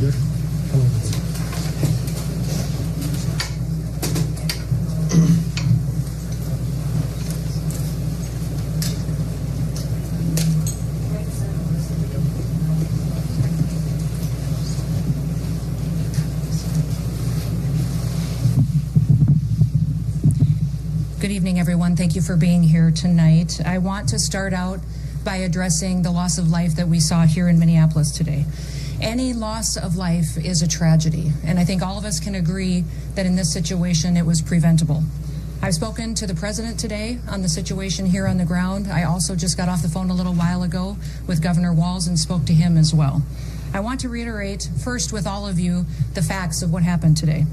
Good. Good evening, everyone. Thank you for being here tonight. I want to start out by addressing the loss of life that we saw here in Minneapolis today. Any loss of life is a tragedy, and I think all of us can agree that in this situation it was preventable. I've spoken to the president today on the situation here on the ground. I also just got off the phone a little while ago with Governor Walz and spoke to him as well. I want to reiterate first with all of you the facts of what happened today.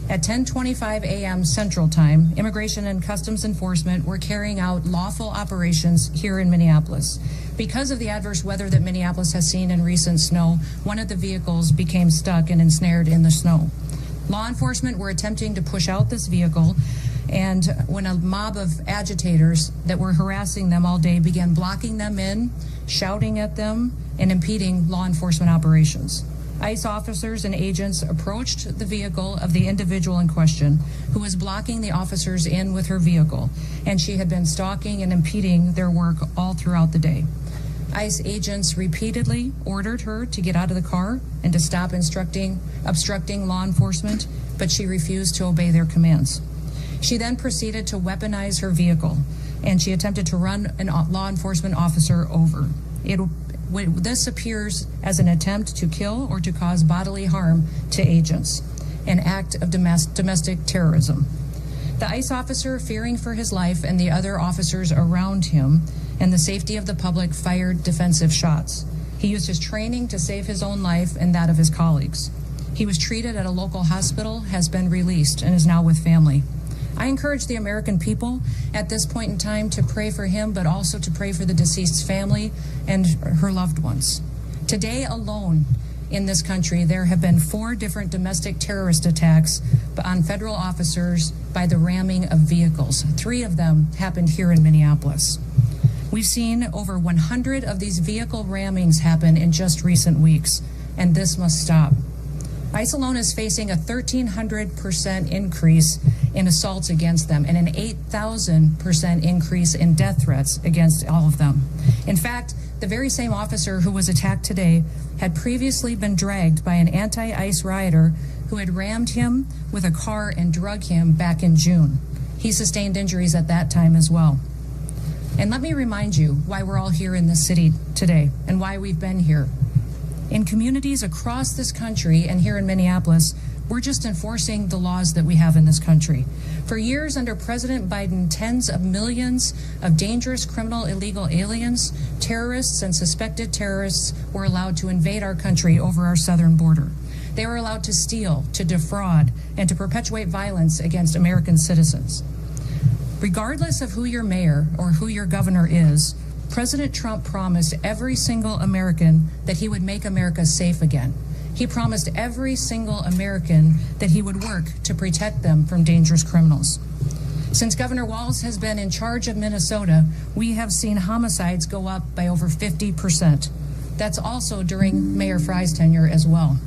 At 10:25 a.m. Central Time, Immigration and Customs Enforcement were carrying out lawful operations here in Minneapolis. Because of the adverse weather that Minneapolis has seen in recent snow, one of the vehicles became stuck and ensnared in the snow. Law enforcement were attempting to push out this vehicle, and when a mob of agitators that were harassing them all day began blocking them in, shouting at them, and impeding law enforcement operations. ICE officers and agents approached the vehicle of the individual in question, who was blocking the officers in with her vehicle, and she had been stalking and impeding their work all throughout the day. ICE agents repeatedly ordered her to get out of the car and to stop obstructing law enforcement, but she refused to obey their commands. She then proceeded to weaponize her vehicle, and she attempted to run a law enforcement officer over. This appears as an attempt to kill or to cause bodily harm to agents, an act of domestic terrorism. The ICE officer, fearing for his life and the other officers around him and the safety of the public, fired defensive shots. He used his training to save his own life and that of his colleagues. He was treated at a local hospital, has been released, and is now with family. I encourage the American people at this point in time to pray for him, but also to pray for the deceased's family and her loved ones. Today alone in this country, there have been 4 different domestic terrorist attacks on federal officers by the ramming of vehicles. 3 of them happened here in Minneapolis. We've seen over 100 of these vehicle rammings happen in just recent weeks, and this must stop. ICE alone is facing a 1,300% increase in assaults against them and an 8,000% increase in death threats against all of them. In fact, the very same officer who was attacked today had previously been dragged by an anti-ICE rioter who had rammed him with a car and drug him back in June. He sustained injuries at that time as well. And let me remind you why we're all here in this city today and why we've been here. In communities across this country and here in Minneapolis, we're just enforcing the laws that we have in this country. For years under President Biden, tens of millions of dangerous criminal illegal aliens, terrorists, and suspected terrorists were allowed to invade our country over our southern border. They were allowed to steal, to defraud, and to perpetuate violence against American citizens. Regardless of who your mayor or who your governor is, President Trump promised every single American that he would make America safe again. He promised every single American that he would work to protect them from dangerous criminals. Since Governor Walz has been in charge of Minnesota, we have seen homicides go up by over 50%. That's also during Mayor Frye's tenure as well.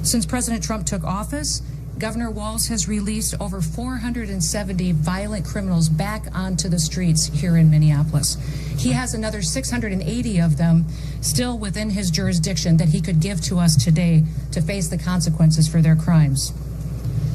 Since President Trump took office, Governor Walz has released over 470 violent criminals back onto the streets here in Minneapolis. He has another 680 of them still within his jurisdiction that he could give to us today to face the consequences for their crimes.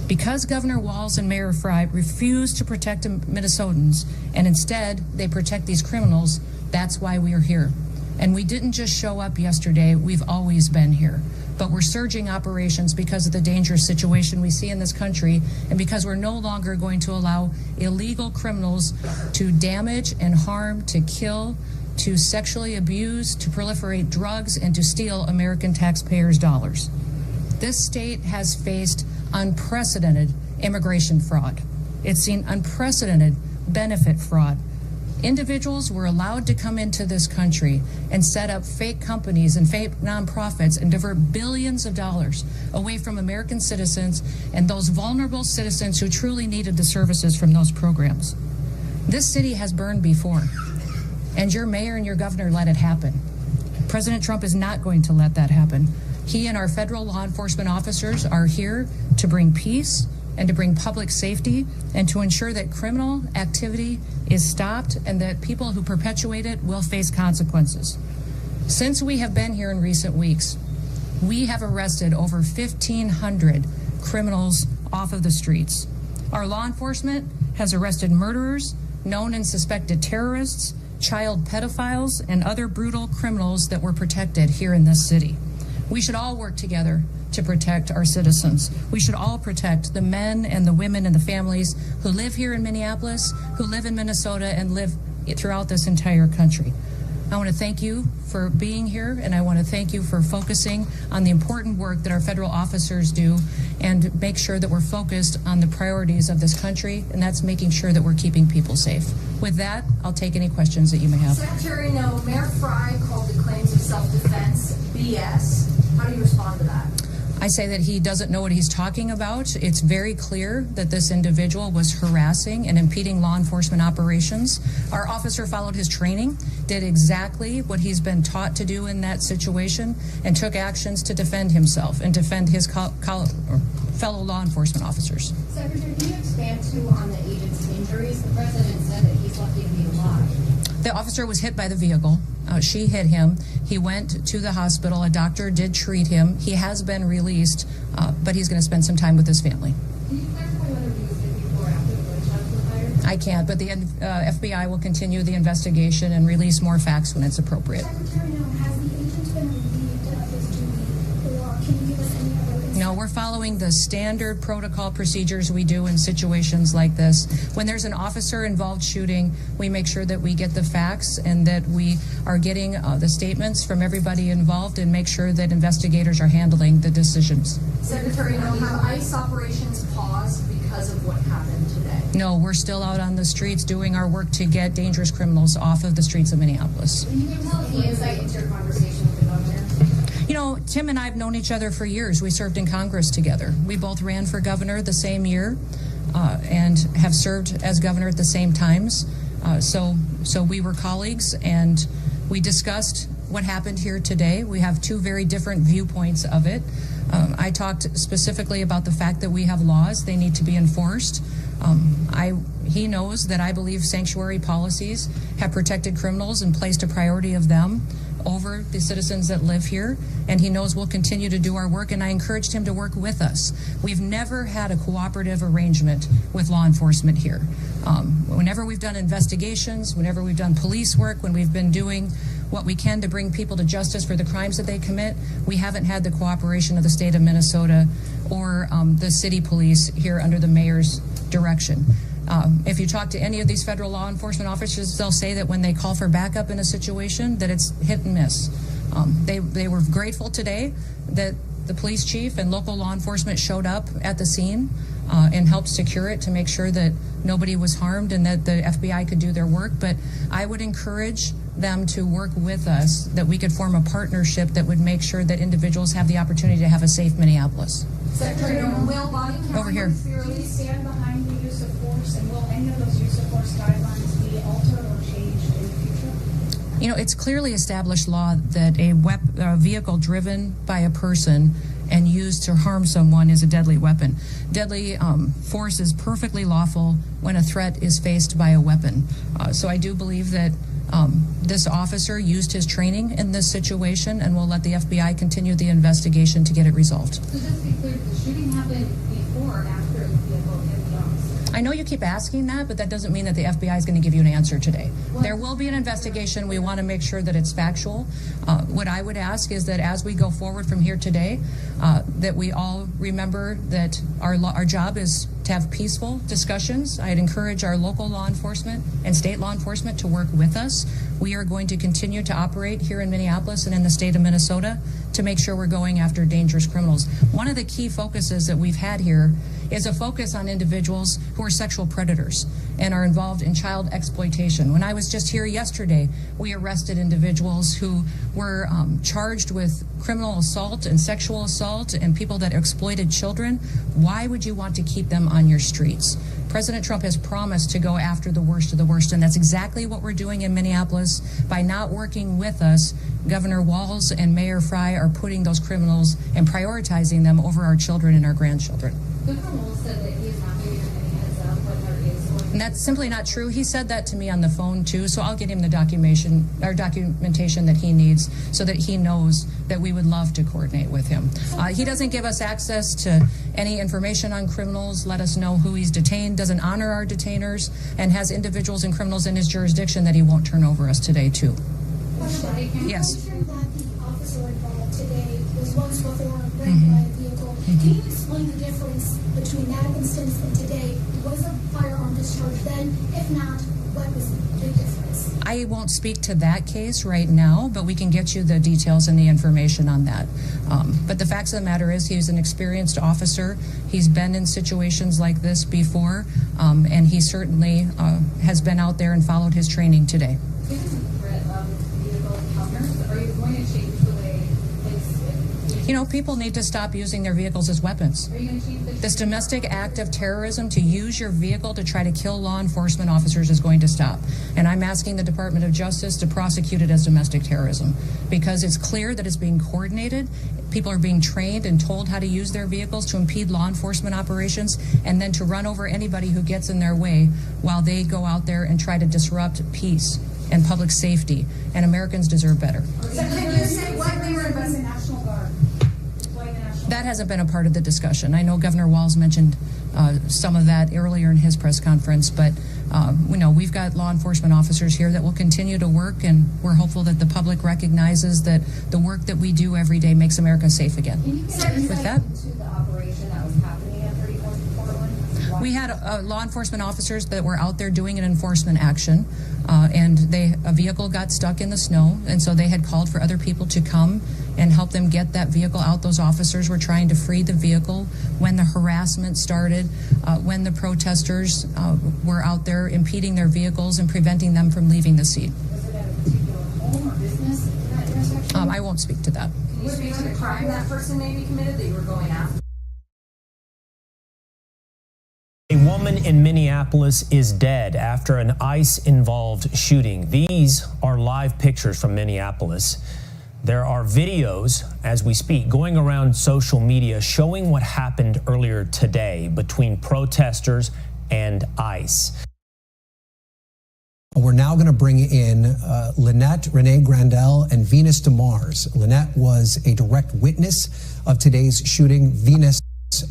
Because Governor Walz and Mayor Frye refuse to protect Minnesotans and instead they protect these criminals, that's why we are here. And we didn't just show up yesterday, we've always been here. But we're surging operations because of the dangerous situation we see in this country and because we're no longer going to allow illegal criminals to damage and harm, to kill, to sexually abuse, to proliferate drugs, and to steal American taxpayers' dollars. This state has faced unprecedented immigration fraud. It's seen unprecedented benefit fraud. Individuals were allowed to come into this country and set up fake companies and fake nonprofits and divert billions of dollars away from American citizens and those vulnerable citizens who truly needed the services from those programs. This city has burned before, and your mayor and your governor let it happen. President Trump is not going to let that happen. He and our federal law enforcement officers are here to bring peace and to bring public safety and to ensure that criminal activity is stopped and that people who perpetuate it will face consequences. Since we have been here in recent weeks, we have arrested over 1,500 criminals off of the streets. Our law enforcement has arrested murderers, known and suspected terrorists, child pedophiles, and other brutal criminals that were protected here in this city. We should all work together to protect our citizens. We should all protect the men and the women and the families who live here in Minneapolis, who live in Minnesota, and live throughout this entire country. I want to thank you for being here, and I want to thank you for focusing on the important work that our federal officers do and make sure that we're focused on the priorities of this country, and that's making sure that we're keeping people safe. With that, I'll take any questions that you may have. Secretary Noem, Mayor Frey called the claims of self-defense BS. How do you respond to that? I say that he doesn't know what he's talking about. It's very clear that this individual was harassing and impeding law enforcement operations. Our officer followed his training, did exactly what he's been taught to do in that situation, and took actions to defend himself and defend his fellow law enforcement officers. Secretary, can you expand on the agent's injuries? The president said that he's lucky to be alive. The officer was hit by the vehicle. She hit him. He went to the hospital. A doctor did treat him. He has been released, but he's going to spend some time with his family. Can you clarify whether he was hit before or after the gunshots were fired? I can't, but the FBI will continue the investigation and release more facts when it's appropriate. Secretary, has the agent been relieved of his duty, or can you give us any other insight? No, we're following the standard protocol procedures we do in situations like this. When there's an officer-involved shooting, we make sure that we get the facts and that we are getting the statements from everybody involved and make sure that investigators are handling the decisions. Secretary Noem, have ICE operations paused because of what happened today? No, we're still out on the streets doing our work to get dangerous criminals off of the streets of Minneapolis. Can you tell us the insight into your conversation with the governor? You know, Tim and I have known each other for years. We served in Congress together. We both ran for governor the same year and have served as governor at the same times. So we were colleagues, and we discussed what happened here today. We have two very different viewpoints of it. I talked specifically about the fact that we have laws. They need to be enforced. He knows that I believe sanctuary policies have protected criminals and placed a priority of them over the citizens that live here, and he knows we'll continue to do our work, and I encouraged him to work with us. We've never had a cooperative arrangement with law enforcement here. Whenever we've done investigations, whenever we've done police work, when we've been doing what we can to bring people to justice for the crimes that they commit, we haven't had the cooperation of the state of Minnesota or the city police here under the mayor's direction. If you talk to any of these federal law enforcement officers, they'll say that when they call for backup in a situation, that it's hit and miss. They were grateful today that the police chief and local law enforcement showed up at the scene and helped secure it to make sure that nobody was harmed and that the FBI could do their work. But I would encourage them to work with us, that we could form a partnership that would make sure that individuals have the opportunity to have a safe Minneapolis. Secretary Noem, will body Over here. Will you stand behind the use of force, and will any of those use of force guidelines be altered or changed in the future? You know, it's clearly established law that a vehicle driven by a person and used to harm someone is a deadly weapon. Deadly force is perfectly lawful when a threat is faced by a weapon. So I do believe that this officer used his training in this situation, and we'll let the FBI continue the investigation to get it resolved. So just to be clear, did the shooting happen before or after the vehicle hit the officer? I know you keep asking that, but that doesn't mean that the FBI is going to give you an answer today. There will be an investigation. We want to make sure that it's factual. What I would ask is that as we go forward from here today, that we all remember that our job is to have peaceful discussions. I'd encourage our local law enforcement and state law enforcement to work with us. We are going to continue to operate here in Minneapolis and in the state of Minnesota to make sure we're going after dangerous criminals. One of the key focuses that we've had here is a focus on individuals who are sexual predators and are involved in child exploitation. When I was just here yesterday, we arrested individuals who were charged with criminal assault and sexual assault and people that exploited children. Why would you want to keep them on your streets? President Trump has promised to go after the worst of the worst, and that's exactly what we're doing in Minneapolis. By not working with us, Governor Walz and Mayor Fry are putting those criminals and prioritizing them over our children and our grandchildren. Governor Walz said that he's not giving any heads up when there is going to be. And that's simply not true. He said that to me on the phone too, so I'll get him the documentation that he needs so that he knows that we would love to coordinate with him. He doesn't give us access to any information on criminals, let us know who he's detained, doesn't honor our detainers, and has individuals and criminals in his jurisdiction that he won't turn over us today too. Yes. I'm that the officer involved today was once before raped by a vehicle. Can you explain the difference between that instance and today? Was a firearm discharged then? If not, what was the big difference? I won't speak to that case right now, but we can get you the details and the information on that. But the facts of the matter is he's an experienced officer. He's been in situations like this before, and he certainly has been out there and followed his training today. Given the threat of vehicle encounters, are you going to change the way You know, people need to stop using their vehicles as weapons. Are you going to change the This domestic act of terrorism to use your vehicle to try to kill law enforcement officers is going to stop. And I'm asking the Department of Justice to prosecute it as domestic terrorism because it's clear that it's being coordinated. People are being trained and told how to use their vehicles to impede law enforcement operations and then to run over anybody who gets in their way while they go out there and try to disrupt peace and public safety. And Americans deserve better. Can you say why they were the investing? National Guard. Why the National That hasn't been a part of the discussion. I know Governor Walz mentioned some of that earlier in his press conference, but we know we've got law enforcement officers here that will continue to work, and we're hopeful that the public recognizes that the work that we do every day makes America safe again. Can you get With insight that, into the operation that was happening at 34th and Portland? we had law enforcement officers that were out there doing an enforcement action, and a vehicle got stuck in the snow, and so they had called for other people to come and help them get that vehicle out. Those officers were trying to free the vehicle when the harassment started, when the protesters were out there impeding their vehicles and preventing them from leaving the scene. Was it at a particular home or business in that intersection? I won't speak to that. Can you speak to the crime that person maybe committed that you were going after? A woman in Minneapolis is dead after an ICE-involved shooting. These are live pictures from Minneapolis. There are videos, as we speak, going around social media showing what happened earlier today between protesters and ICE. We're now going to bring in Lynette Renee Grandel and Venus DeMars. Lynette was a direct witness of today's shooting. Venus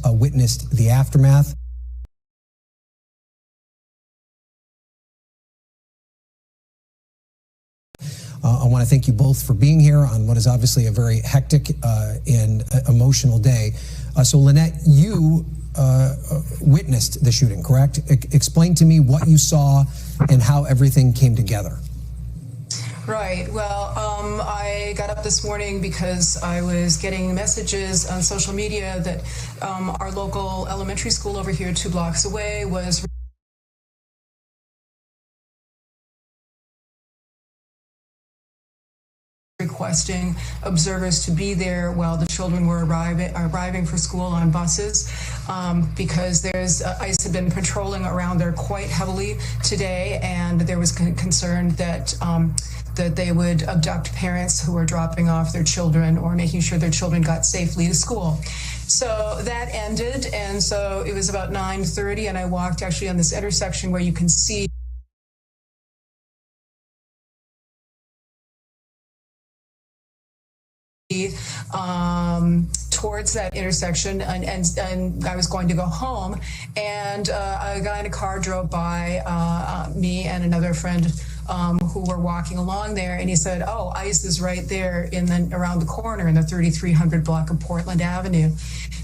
witnessed the aftermath. I want to thank you both for being here on what is obviously a very hectic and emotional day. So Lynette, you witnessed the shooting, correct? Explain to me what you saw and how everything came together. Right. Well, I got up this morning because I was getting messages on social media that our local elementary school over here 2 blocks away was requesting observers to be there while the children were arriving for school on buses because ICE had been patrolling around there quite heavily today, and there was concern that that they would abduct parents who were dropping off their children or making sure their children got safely to school. So that ended, and so it was about 9:30, and I walked actually on this intersection where you can see towards that intersection, and I was going to go home, and a guy in a car drove by me and another friend who were walking along there, and he said, "Oh, ICE is right there around the corner in the 3300 block of Portland Avenue."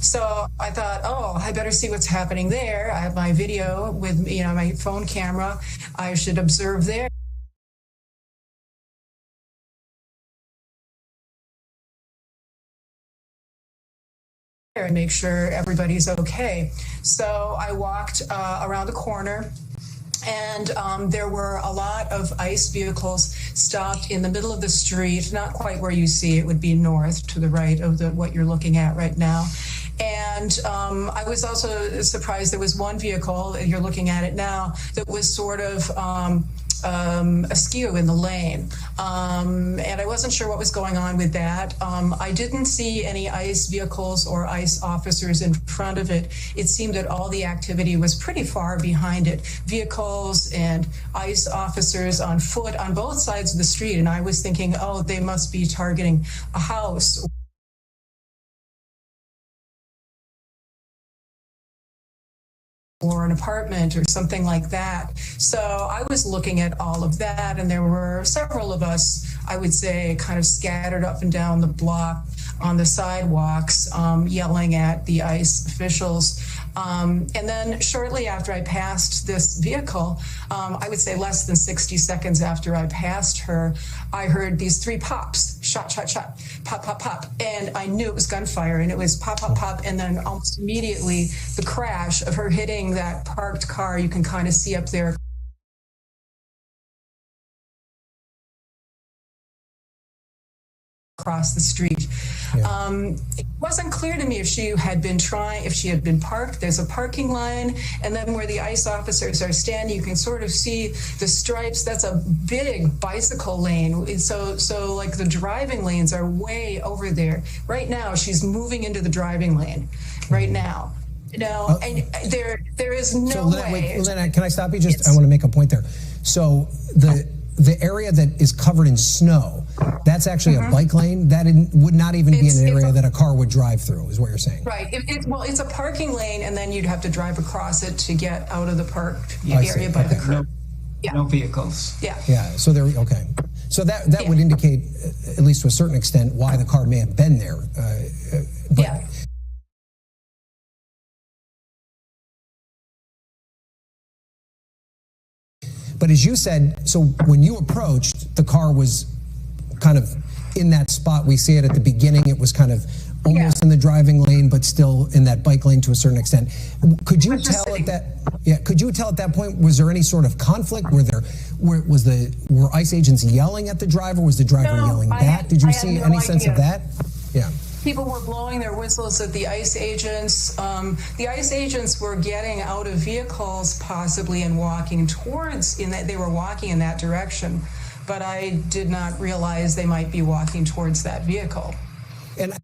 So I thought, oh, I better see what's happening there. I have my video with my phone camera. I should observe there. there and make sure everybody's okay. So I walked around the corner, and there were a lot of ICE vehicles stopped in the middle of the street, not quite where you see it would be north to the right of what you're looking at right now. And I was also surprised there was one vehicle, you're looking at it now, that was sort of askew in the lane. And I wasn't sure what was going on with that. I didn't see any ICE vehicles or ICE officers in front of it. It seemed that all the activity was pretty far behind it. Vehicles and ICE officers on foot on both sides of the street. And I was thinking, oh, they must be targeting a house or an apartment or something like that. So I was looking at all of that, and there were several of us, I would say, kind of scattered up and down the block on the sidewalks, yelling at the ICE officials. And then shortly after I passed this vehicle, I would say less than 60 seconds after I passed her, I heard these 3 pops, shot, shot, shot, pop, pop, pop. And I knew it was gunfire, and it was pop, pop, pop. And then almost immediately the crash of her hitting that parked car, you can kind of see up there. Across the street. Yeah. It wasn't clear to me if she had been parked. There's a parking line, and then where the ICE officers are standing, you can sort of see the stripes. That's a big bicycle lane. So like the driving lanes are way over there. Right now, she's moving into the driving lane. Right now. No, and there is no way. Lynette, can I stop you? I want to make a point there. So the area that is covered in snow, that's actually a bike lane. That would not even be an area that a car would drive through, is what you're saying. Right. Well, it's a parking lane, and then you'd have to drive across it to get out of the parked area by the curb. No vehicles. Yeah. Yeah. So okay. So that would indicate, at least to a certain extent, why the car may have been there. Yeah. But as you said, so when you approached, the car was kind of in that spot. We see it at the beginning. It was kind of almost in the driving lane, but still in that bike lane to a certain extent. Could you tell at that point, was there any sort of conflict? Were ICE agents yelling at the driver? Was the driver yelling back? Did you see any sense of that? Yeah. People were blowing their whistles at the ICE agents. The ICE agents were getting out of vehicles possibly and walking they were walking in that direction, but I did not realize they might be walking towards that vehicle. And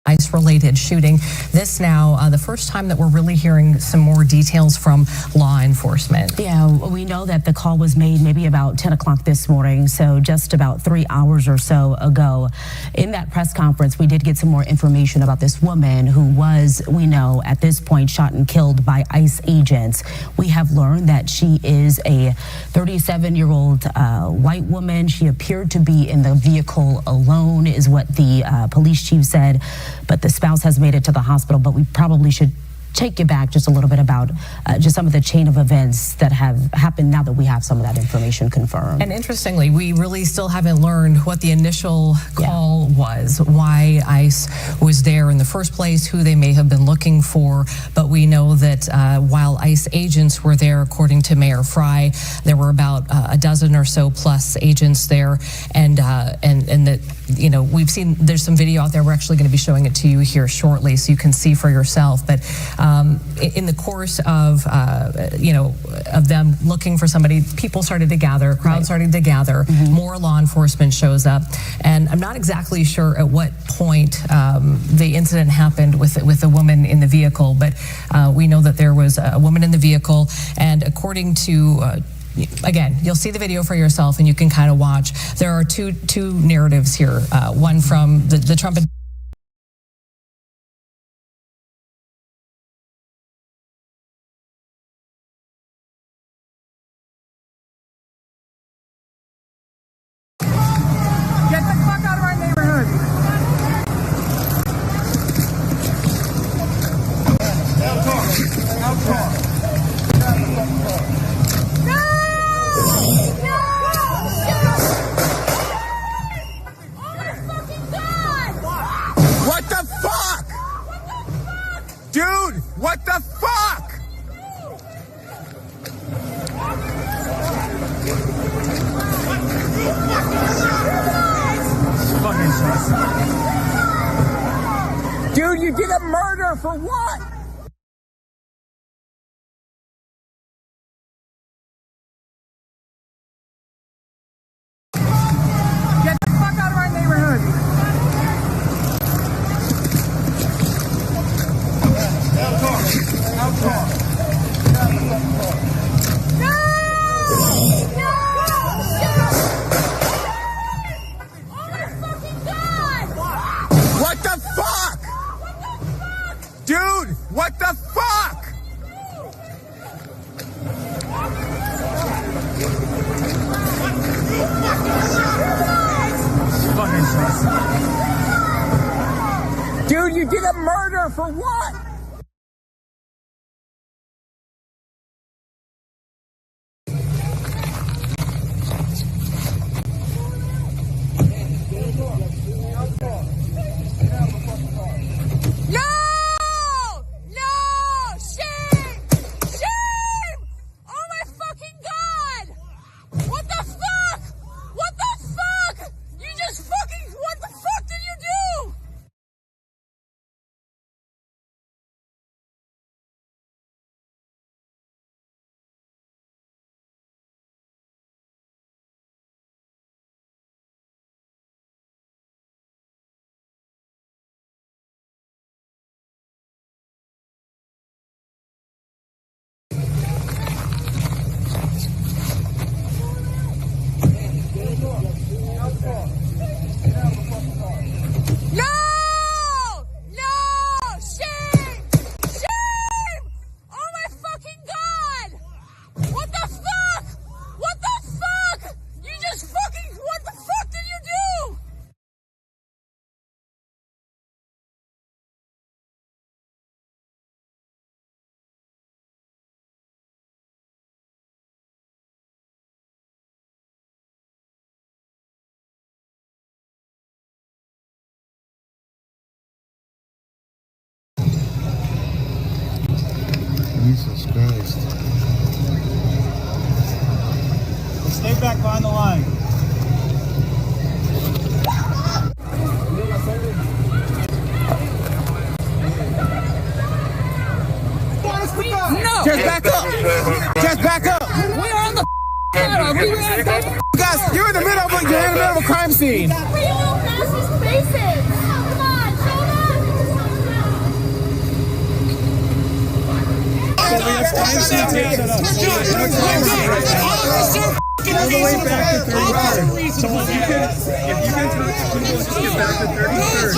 ICE-related shooting. This now, the first time that we're really hearing some more details from law enforcement. Yeah, we know that the call was made maybe about 10 o'clock this morning, so just about 3 hours or so ago. In that press conference, we did get some more information about this woman who was, we know, at this point shot and killed by ICE agents. We have learned that she is a 37-year-old white woman. She appeared to be in the vehicle alone, is what the police chief said. But the spouse has made it to the hospital. But we probably should take you back just a little bit about just some of the chain of events that have happened now that we have some of that information confirmed. And interestingly, we really still haven't learned what the initial call was, why ICE was there in the first place, who they may have been looking for. But we know that while ICE agents were there, according to Mayor Fry, there were about a dozen or so plus agents there, and that, you know, we've seen, there's some video out there. We're actually going to be showing it to you here shortly so you can see for yourself. But in the course of, of them looking for somebody, people started to gather, crowd started to gather, more law enforcement shows up. And I'm not exactly sure at what point the incident happened with the woman in the vehicle, but we know that there was a woman in the vehicle, and according to again, you'll see the video for yourself and you can kind of watch. There are two narratives here. One from the Trump Get the fuck out of our neighborhood! Now talk. For what? Get the fuck out of our neighborhood. What the fuck? Dude, what the fuck? Dude, you did a murder for what? Jesus Christ. Stay back behind the line. No! Just back up! Just back up! We are on the camera. We ran back. Guys, you're in the middle of a crime scene. We all pass these spaces. Come on, show All the way back to 33rd. So if you can talk to people, just get back to 33rd.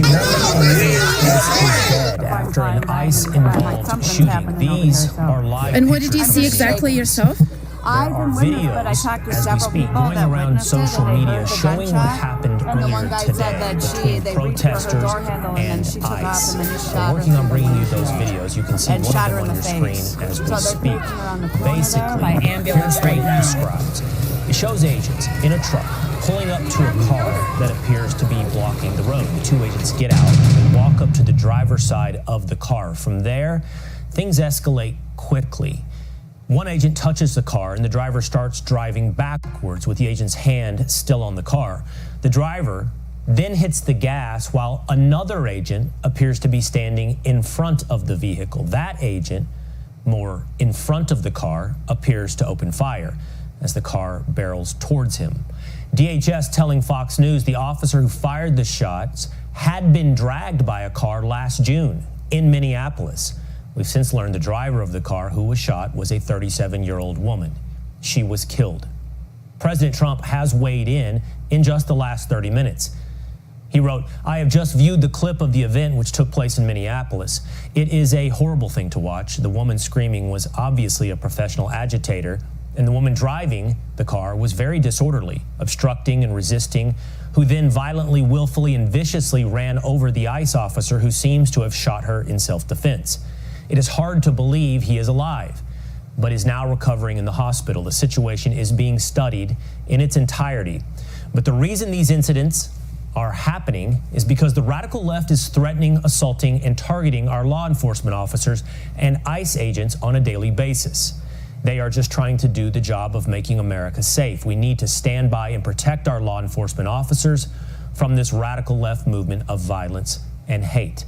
After an ICE-involved shooting, these are live And what did you pictures see from exactly yourself? There are videos, as we speak, going around social media showing what happened earlier today between protesters and ICE. We're working on bringing you those videos. You can see one of them on your screen as we speak. Basically, here's what it describes. It shows agents in a truck pulling up to a car that appears to be blocking the road. The two agents get out and walk up to the driver's side of the car. From there, things escalate quickly. One agent touches the car and the driver starts driving backwards with the agent's hand still on the car. The driver then hits the gas while another agent appears to be standing in front of the vehicle. That agent, more in front of the car, appears to open fire as the car barrels towards him. DHS telling Fox News the officer who fired the shots had been dragged by a car last June in Minneapolis. We've since learned the driver of the car who was shot was a 37-year-old woman. She was killed. President Trump has weighed in just the last 30 minutes. He wrote, "I have just viewed the clip of the event which took place in Minneapolis. It is a horrible thing to watch. The woman screaming was obviously a professional agitator, and the woman driving the car was very disorderly, obstructing and resisting, who then violently, willfully, and viciously ran over the ICE officer who seems to have shot her in self-defense. It is hard to believe he is alive, but is now recovering in the hospital. The situation is being studied in its entirety. But the reason these incidents are happening is because the radical left is threatening, assaulting, and targeting our law enforcement officers and ICE agents on a daily basis. They are just trying to do the job of making America safe. We need to stand by and protect our law enforcement officers from this radical left movement of violence and hate."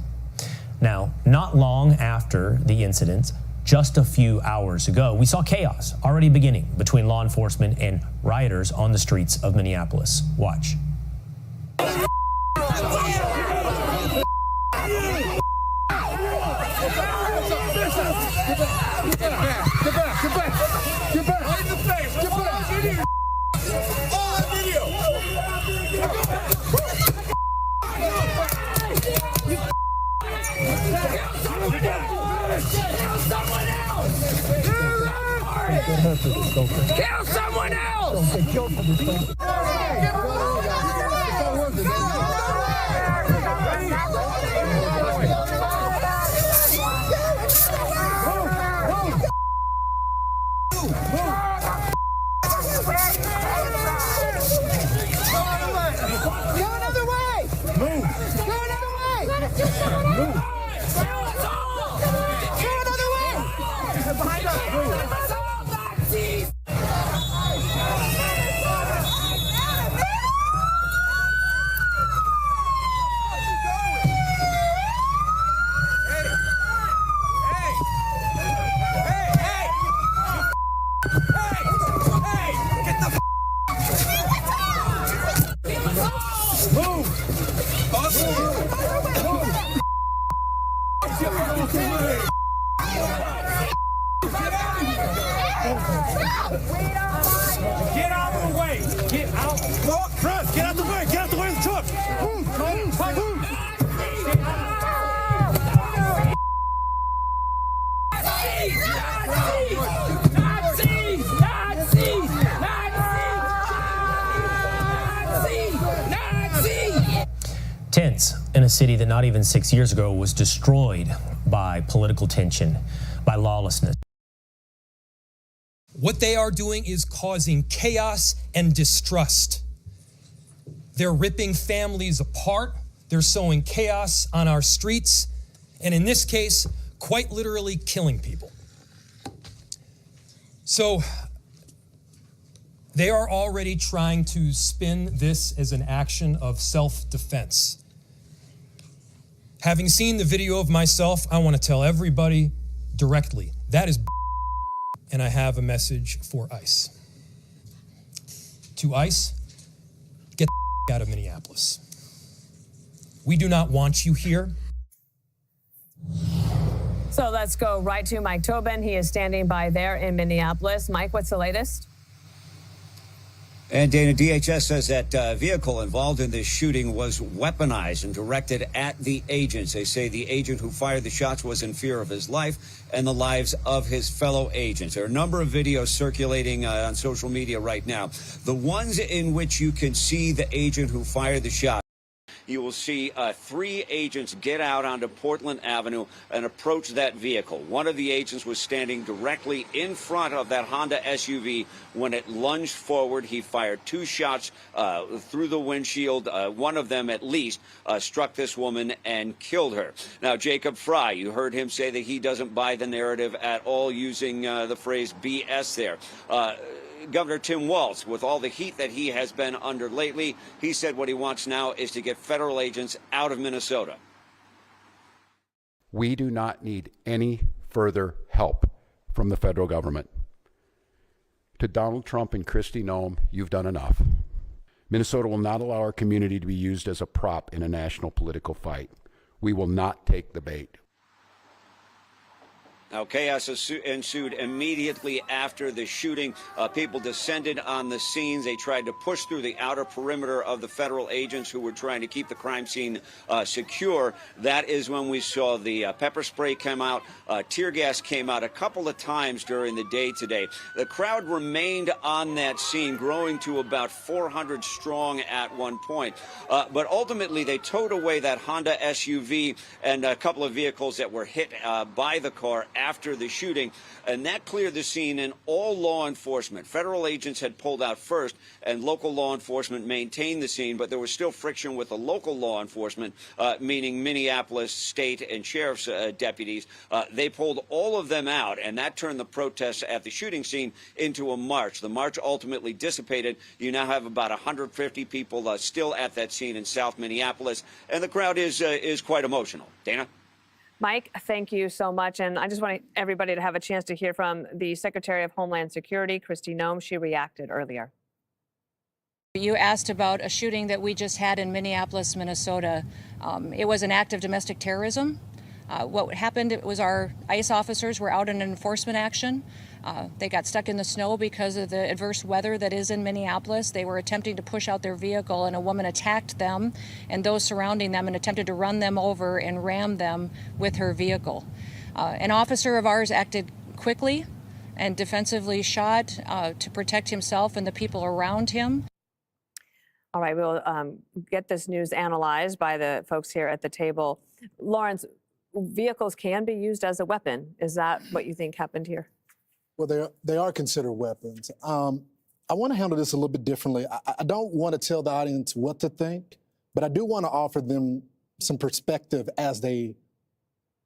Now, not long after the incident, just a few hours ago, we saw chaos already beginning between law enforcement and rioters on the streets of Minneapolis. Watch. Kill someone else! Get out of the way! Get out! Press! Get out the way! Get out the way of the truck! Tense in a city that not even 6 years ago was destroyed by political tension, by lawlessness. What they are doing is causing chaos and distrust. They're ripping families apart. They're sowing chaos on our streets. And in this case, quite literally killing people. So they are already trying to spin this as an action of self-defense. Having seen the video of myself, I want to tell everybody directly, that is and I have a message for ICE. To ICE, get the out of Minneapolis. We do not want you here. So let's go right to Mike Tobin. He is standing by there in Minneapolis. Mike, what's the latest? And Dana, DHS says that vehicle involved in this shooting was weaponized and directed at the agents. They say the agent who fired the shots was in fear of his life and the lives of his fellow agents. There are a number of videos circulating on social media right now. The ones in which you can see the agent who fired the shot. You will see 3 agents get out onto Portland Avenue and approach that vehicle. One of the agents was standing directly in front of that Honda SUV when it lunged forward. He fired 2 shots through the windshield. One of them, at least, struck this woman and killed her. Now, Jacob Fry, you heard him say that he doesn't buy the narrative at all, using the phrase BS there. Governor Tim Walz, with all the heat that he has been under lately, he said what he wants now is to get federal agents out of Minnesota. We do not need any further help from the federal government. To Donald Trump and Kristi Noem, you've done enough. Minnesota will not allow our community to be used as a prop in a national political fight. We will not take the bait. Now, chaos ensued immediately after the shooting. People descended on the scenes. They tried to push through the outer perimeter of the federal agents who were trying to keep the crime scene secure. That is when we saw the pepper spray come out. Tear gas came out a couple of times during the day today. The crowd remained on that scene, growing to about 400 strong at one point. But ultimately, they towed away that Honda SUV and a couple of vehicles that were hit by the car after the shooting, and that cleared the scene, and all law enforcement, federal agents had pulled out first, and local law enforcement maintained the scene, but there was still friction with the local law enforcement, meaning Minneapolis state and sheriff's deputies. They pulled all of them out, and that turned the protests at the shooting scene into a march. The march ultimately dissipated. You now have about 150 people still at that scene in South Minneapolis, and the crowd is quite emotional. Dana? Mike, thank you so much. And I just want everybody to have a chance to hear from the Secretary of Homeland Security, Kristi Noem. She reacted earlier. You asked about a shooting that we just had in Minneapolis, Minnesota. It was an act of domestic terrorism. What happened was our ICE officers were out in an enforcement action. They got stuck in the snow because of the adverse weather that is in Minneapolis. They were attempting to push out their vehicle, and a woman attacked them and those surrounding them and attempted to run them over and ram them with her vehicle. An officer of ours acted quickly and defensively shot to protect himself and the people around him. All right, we'll get this news analyzed by the folks here at the table. Lawrence, vehicles can be used as a weapon. Is that what you think happened here? Well, they are considered weapons. I want to handle this a little bit differently. I don't want to tell the audience what to think, but I do want to offer them some perspective as they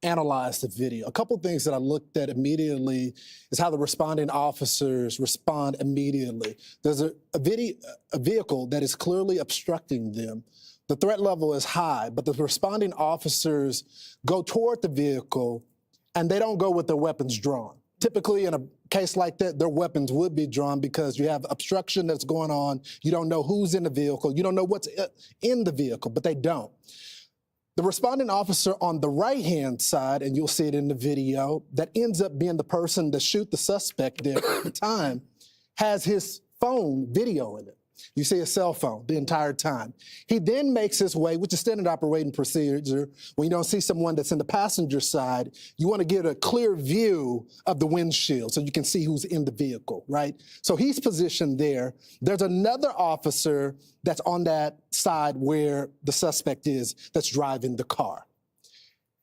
analyze the video. A couple of things that I looked at immediately is how the responding officers respond immediately. There's a vehicle that is clearly obstructing them. The threat level is high, but the responding officers go toward the vehicle and they don't go with their weapons drawn. Typically, in a case like that, their weapons would be drawn because you have obstruction that's going on. You don't know who's in the vehicle. You don't know what's in the vehicle, but they don't. The responding officer on the right-hand side, and you'll see it in the video, that ends up being the person that shoot the suspect there at the time, has his phone video in it. You see a cell phone the entire time. He then makes his way, which is standard operating procedure. When you don't see someone that's in the passenger side, you want to get a clear view of the windshield so you can see who's in the vehicle, right? So he's positioned there. There's another officer that's on that side where the suspect is that's driving the car.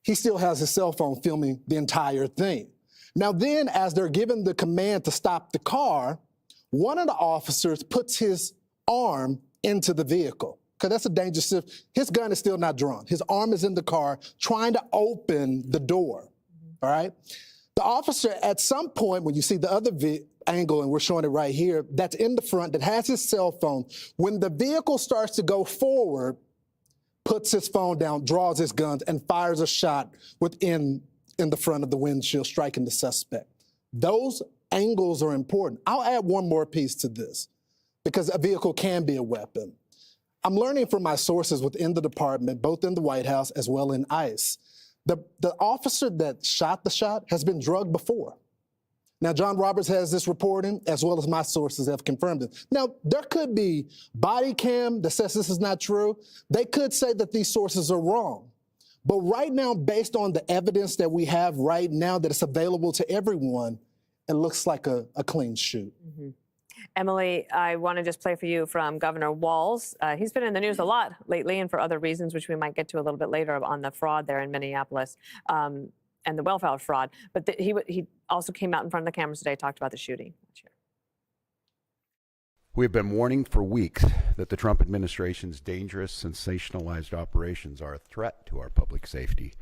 He still has his cell phone filming the entire thing. Now then, as they're given the command to stop the car, one of the officers puts his arm into the vehicle, because that's a dangerous situation. His gun is still not drawn. His arm is in the car trying to open the door, all right? The officer, at some point, when you see the other angle, and we're showing it right here, that's in the front, that has his cell phone, when the vehicle starts to go forward, puts his phone down, draws his guns, and fires a shot in the front of the windshield, striking the suspect. Those angles are important. I'll add one more piece to this, because a vehicle can be a weapon. I'm learning from my sources within the department, both in the White House as well in ICE. The officer that shot the shot has been drugged before. Now, John Roberts has this reporting, as well as my sources have confirmed it. Now, there could be body cam that says this is not true. They could say that these sources are wrong. But right now, based on the evidence that we have right now that is available to everyone, it looks like a clean shoot. Mm-hmm. Emily, I want to just play for you from Governor Walz. He's been in the news a lot lately, and for other reasons, which we might get to a little bit later, on the fraud there in Minneapolis and the welfare fraud. But he also came out in front of the cameras today, talked about the shooting. We have been warning for weeks that the Trump administration's dangerous, sensationalized operations are a threat to our public safety,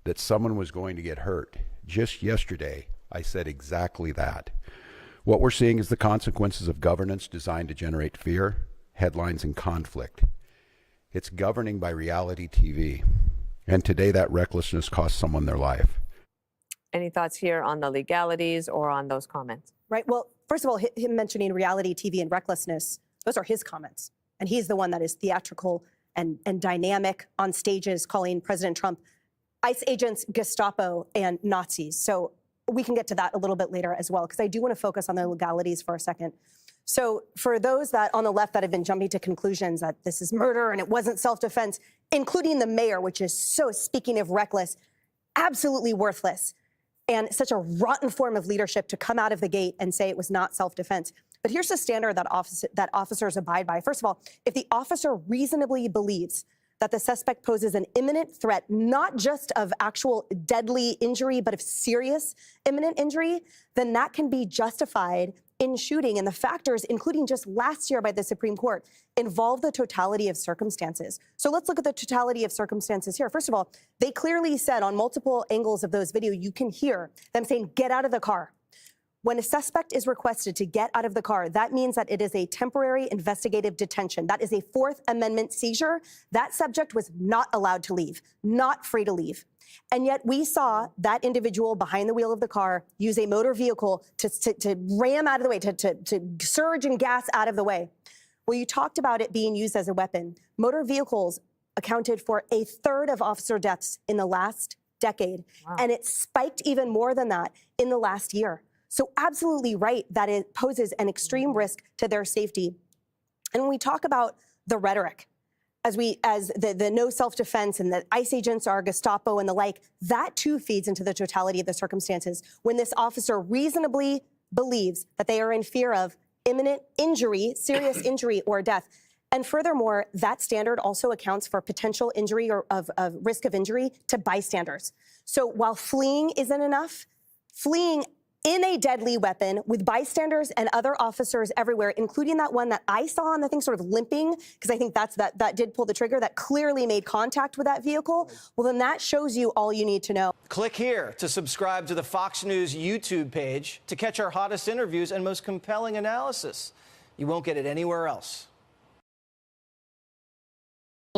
that someone was going to get hurt. Just yesterday, I said exactly that. What we're seeing is the consequences of governance designed to generate fear, headlines, and conflict. It's governing by reality TV. And today that recklessness cost someone their life. Any thoughts here on the legalities or on those comments? Right. Well, first of all, him mentioning reality TV and recklessness, those are his comments. And he's the one that is theatrical and dynamic on stages, calling President Trump ICE agents, Gestapo, and Nazis. So we can get to that a little bit later as well, because I do want to focus on the legalities for a second. So for those that on the left that have been jumping to conclusions that this is murder and it wasn't self-defense, including the mayor, which is so, speaking of reckless, absolutely worthless and such a rotten form of leadership to come out of the gate and say it was not self-defense. But here's the standard that officers abide by. First of all, if the officer reasonably believes that the suspect poses an imminent threat, not just of actual deadly injury, but of serious imminent injury, then that can be justified in shooting. And the factors, including just last year by the Supreme Court, involve the totality of circumstances. So let's look at the totality of circumstances here. First of all, they clearly said on multiple angles of those videos, you can hear them saying, get out of the car. When a suspect is requested to get out of the car, that means that it is a temporary investigative detention. That is a Fourth Amendment seizure. That subject was not allowed to leave, not free to leave. And yet we saw that individual behind the wheel of the car use a motor vehicle to ram out of the way, to surge and gas out of the way. Well, you talked about it being used as a weapon. Motor vehicles accounted for 1/3 of officer deaths in the last decade. Wow. And it spiked even more than that in the last year. So absolutely right that it poses an extreme risk to their safety. And when we talk about the rhetoric, as the no self-defense and the ICE agents are Gestapo and the like, that too feeds into the totality of the circumstances. When this officer reasonably believes that they are in fear of imminent injury, serious injury or death. And furthermore, that standard also accounts for potential injury or of risk of injury to bystanders. So while fleeing isn't enough, fleeing in a deadly weapon with bystanders and other officers everywhere, including that one that I saw on the thing sort of limping, because I think that did pull the trigger, that clearly made contact with that vehicle, well, then that shows you all you need to know. Click here to subscribe to the Fox News YouTube page to catch our hottest interviews and most compelling analysis. You won't get it anywhere else.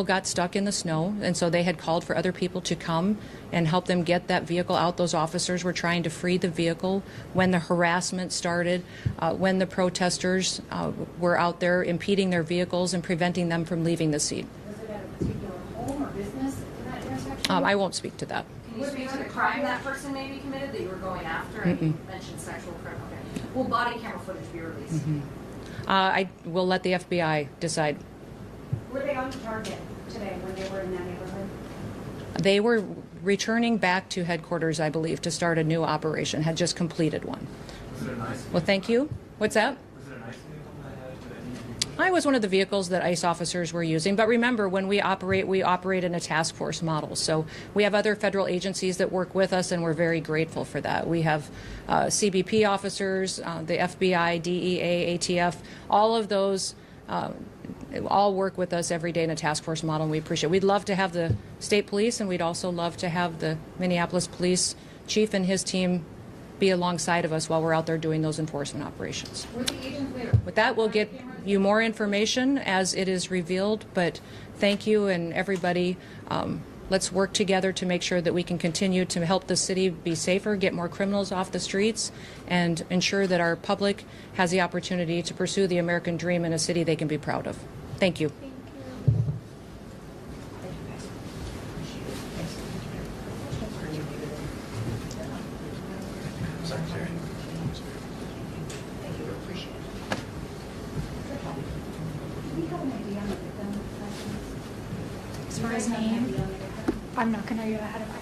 Got stuck in the snow, and so they had called for other people to come and help them get that vehicle out. Those officers were trying to free the vehicle when the harassment started, when the protesters were out there impeding their vehicles and preventing them from leaving the scene. Was it at a particular home or business in that intersection? I won't speak to that. Can you speak to the crime that person may be committed that you were going after? And you mentioned sexual crime. Okay. Will body camera footage be released? I will let the FBI decide. Were they on target today when they were in that neighborhood? They were returning back to headquarters, I believe, to start a new operation, had just completed one. Was it a nice Well, thank you. What's that? Was it a nice vehicle that had? I was one of the vehicles that ICE officers were using. But remember, when we operate in a task force model. So we have other federal agencies that work with us, and we're very grateful for that. We have CBP officers, the FBI, DEA, ATF, all of those all work with us every day in a task force model, and we appreciate it. We'd love to have the state police, and we'd also love to have the Minneapolis police chief and his team be alongside of us while we're out there doing those enforcement operations. With that, we'll get you more information as it is revealed, but thank you and everybody. Let's work together to make sure that we can continue to help the city be safer, get more criminals off the streets, and ensure that our public has the opportunity to pursue the American dream in a city they can be proud of. Thank you. As far as name, I'm not going to get ahead of it.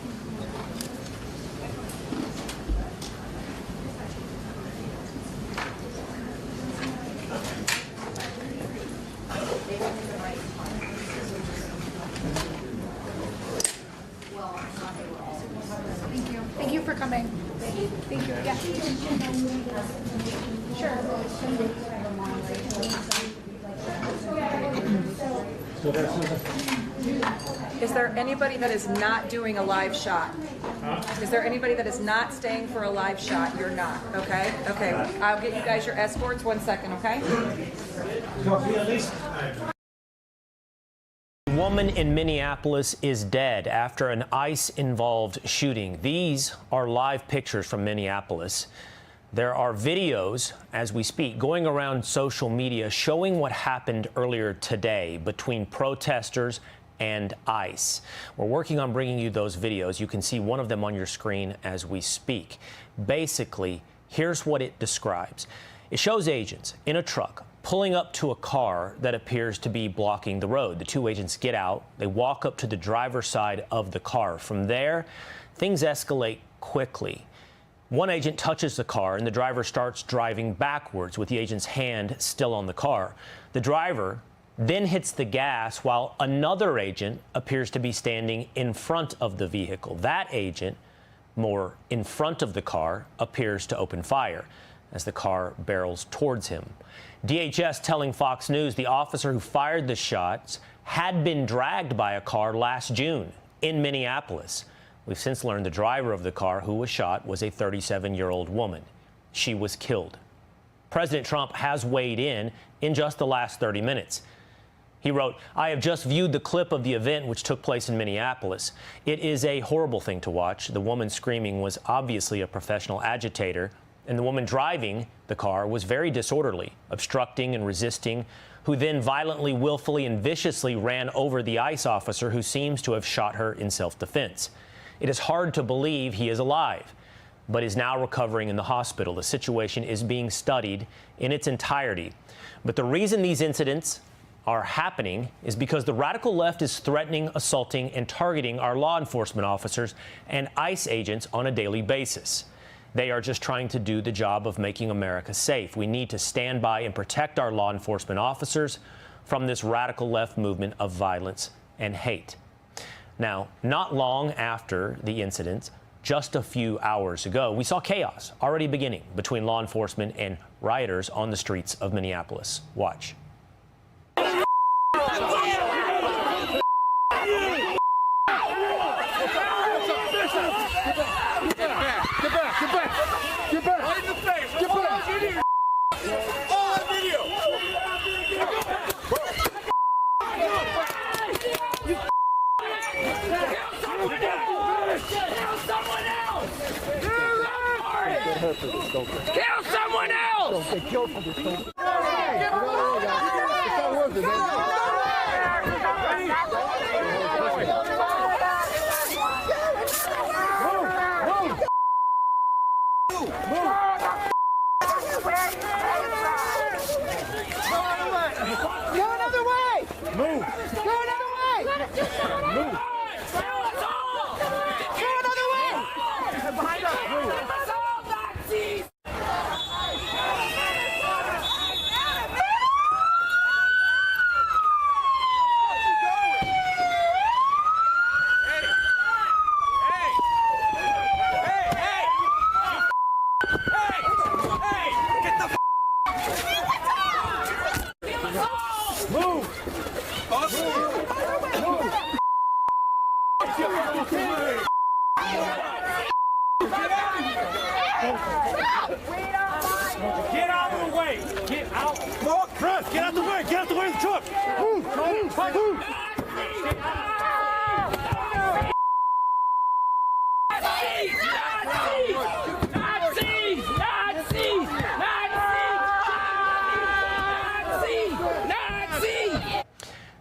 Thank you for coming. Thank you. Yeah. Is there anybody that is not doing a live shot? Is there anybody that is not staying for a live shot? You're not, okay? Okay, I'll get you guys your escorts. 1 second, okay? A woman in Minneapolis is dead after an ICE-involved shooting. These are live pictures from Minneapolis. There are videos, as we speak, going around social media showing what happened earlier today between protesters and ICE. We're working on bringing you those videos. You can see one of them on your screen as we speak. Basically, here's what it describes. It shows agents in a truck pulling up to a car that appears to be blocking the road. The two agents get out. They walk up to the driver's side of the car. From there, things escalate quickly. One agent touches the car, and the driver starts driving backwards with the agent's hand still on the car. The driver then hits the gas while another agent appears to be standing in front of the vehicle. That agent, more in front of the car, appears to open fire as the car barrels towards him. DHS telling Fox News the officer who fired the shots had been dragged by a car last June in Minneapolis. We've since learned the driver of the car who was shot was a 37-year-old woman. she was killed. President Trump has weighed in just the last 30 minutes. He wrote, "I have just viewed the clip of the event which took place in Minneapolis. It is a horrible thing to watch. The woman screaming was obviously a professional agitator, and the woman driving the car was very disorderly, obstructing and resisting, who then violently, willfully, and viciously ran over the ICE officer who seems to have shot her in self-defense. It is hard to believe he is alive, but is now recovering in the hospital. The situation is being studied in its entirety. But the reason these incidents are happening is because the radical left is threatening, assaulting, and targeting our law enforcement officers and ICE agents on a daily basis. They are just trying to do the job of making America safe. We need to stand by and protect our law enforcement officers from this radical left movement of violence and hate." Now, not long after the incident, just a few hours ago, we saw chaos already beginning between law enforcement and rioters on the streets of Minneapolis. Watch. Kill someone else! Don't get killed for this. It's not worth it, Go another way! Move! Go another way! Move! Go another way! Behind us! Move! Get out of the way! Get out! No, Chris, get out the way! Get out the way of the truck! Move! Move!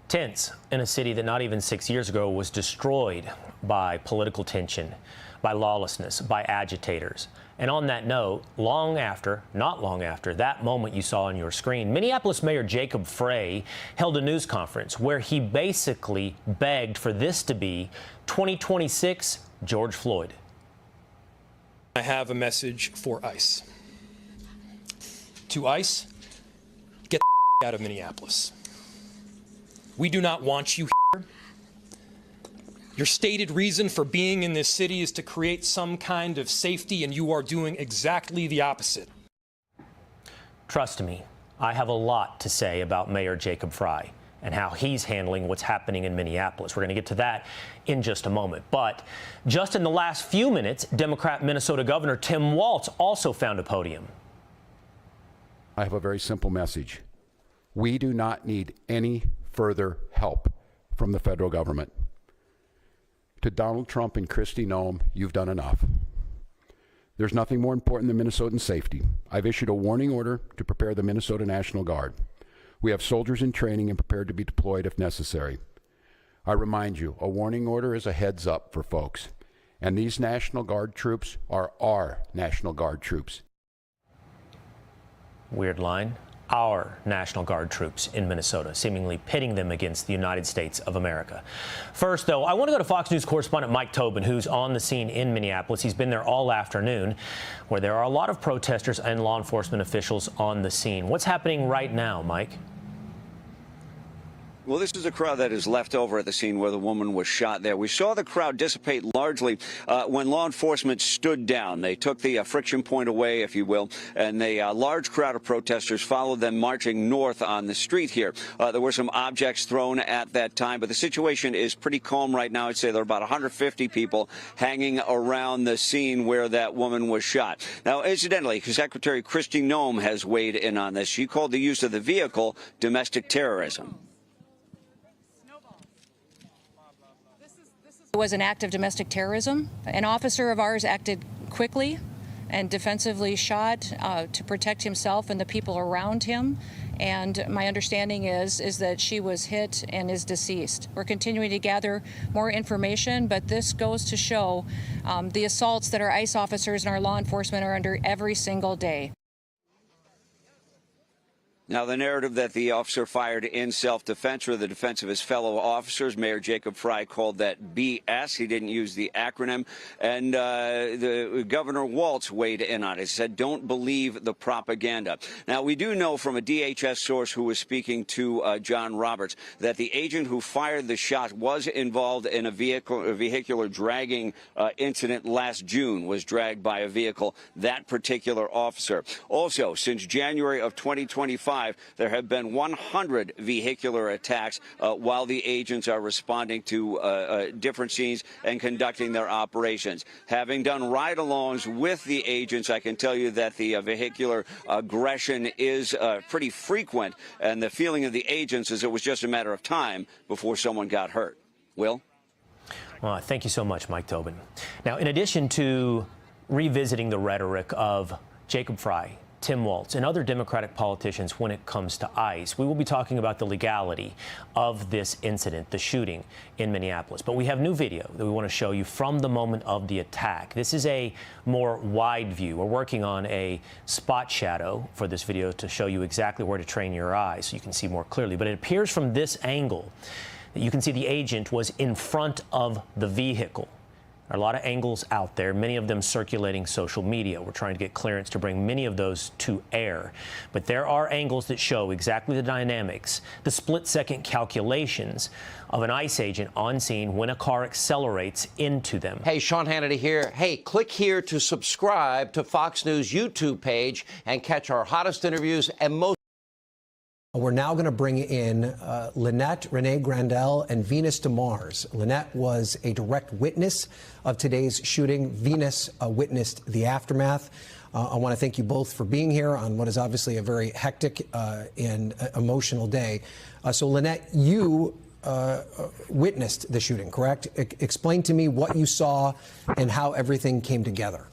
Tense in a city that not even 6 years ago was destroyed by political tension, by lawlessness, by agitators. And on that note, not long after that moment you saw on your screen, Minneapolis Mayor Jacob Frey held a news conference where he basically begged for this to be 2026 George Floyd. I have a message for ICE. To ICE, get the out of Minneapolis. We do not want you here. Your stated reason for being in this city is to create some kind of safety, and you are doing exactly the opposite. Trust me, I have a lot to say about Mayor Jacob Frey and how he's handling what's happening in Minneapolis. We're going to get to that in just a moment. But just in the last few minutes, Democrat Minnesota Governor Tim Walz also found a podium. I have a very simple message. We do not need any further help from the federal government. To Donald Trump and Kristi Noem, you've done enough. There's nothing more important than Minnesotan safety. I've issued a warning order to prepare the Minnesota National Guard. We have soldiers in training and prepared to be deployed if necessary. I remind you, a warning order is a heads up for folks. And these National Guard troops are our National Guard troops. Weird line. Our National Guard troops in Minnesota, seemingly pitting them against the United States of America. First, though, I want to go to Fox News correspondent Mike Tobin, who's on the scene in Minneapolis. He's been there all afternoon, where there are a lot of protesters and law enforcement officials on the scene. What's happening right now, Mike? Well, this is a crowd that is left over at the scene where the woman was shot there. We saw the crowd dissipate largely when law enforcement stood down. They took the friction point away, if you will, and a large crowd of protesters followed them marching north on the street here. There were some objects thrown at that time, but the situation is pretty calm right now. I'd say there are about 150 people hanging around the scene where that woman was shot. Now, incidentally, Secretary Noem has weighed in on this. She called the use of the vehicle domestic terrorism. It was an act of domestic terrorism. An officer of ours acted quickly and defensively shot to protect himself and the people around him. And my understanding is that she was hit and is deceased. We're continuing to gather more information, but this goes to show the assaults that our ICE officers and our law enforcement are under every single day. Now, the narrative that the officer fired in self-defense or the defense of his fellow officers, Mayor Jacob Frey called that BS. He didn't use the acronym. And the Governor Walz weighed in on it. He said, don't believe the propaganda. Now, we do know from a DHS source who was speaking to John Roberts that the agent who fired the shot was involved in a vehicular dragging incident last June, was dragged by a vehicle, that particular officer. Also, since January of 2025, there have been 100 vehicular attacks while the agents are responding to different scenes and conducting their operations. Having done ride-alongs with the agents, I can tell you that the vehicular aggression is pretty frequent, and the feeling of the agents is it was just a matter of time before someone got hurt. Will? Well, thank you so much, Mike Tobin. Now, in addition to revisiting the rhetoric of Jacob Frey, Tim Walz, and other Democratic politicians when it comes to ICE, we will be talking about the legality of this incident, the shooting in Minneapolis. But we have new video that we want to show you from the moment of the attack. This is a more wide view. We're working on a spot shadow for this video to show you exactly where to train your eyes so you can see more clearly. But it appears from this angle that you can see the agent was in front of the vehicle. There are a lot of angles out there, many of them circulating social media. We're trying to get clearance to bring many of those to air. But there are angles that show exactly the dynamics, the split-second calculations of an ICE agent on scene when a car accelerates into them. Hey, Sean Hannity here. Hey, click here to subscribe to Fox News YouTube page and catch our hottest interviews and most. We're now going to bring in Lynette Renee Grandel and Venus DeMars. Lynette was a direct witness of today's shooting. Venus witnessed the aftermath. I want to thank you both for being here on what is obviously a very hectic and emotional day. So, Lynette, you witnessed the shooting, correct? Explain to me what you saw and how everything came together.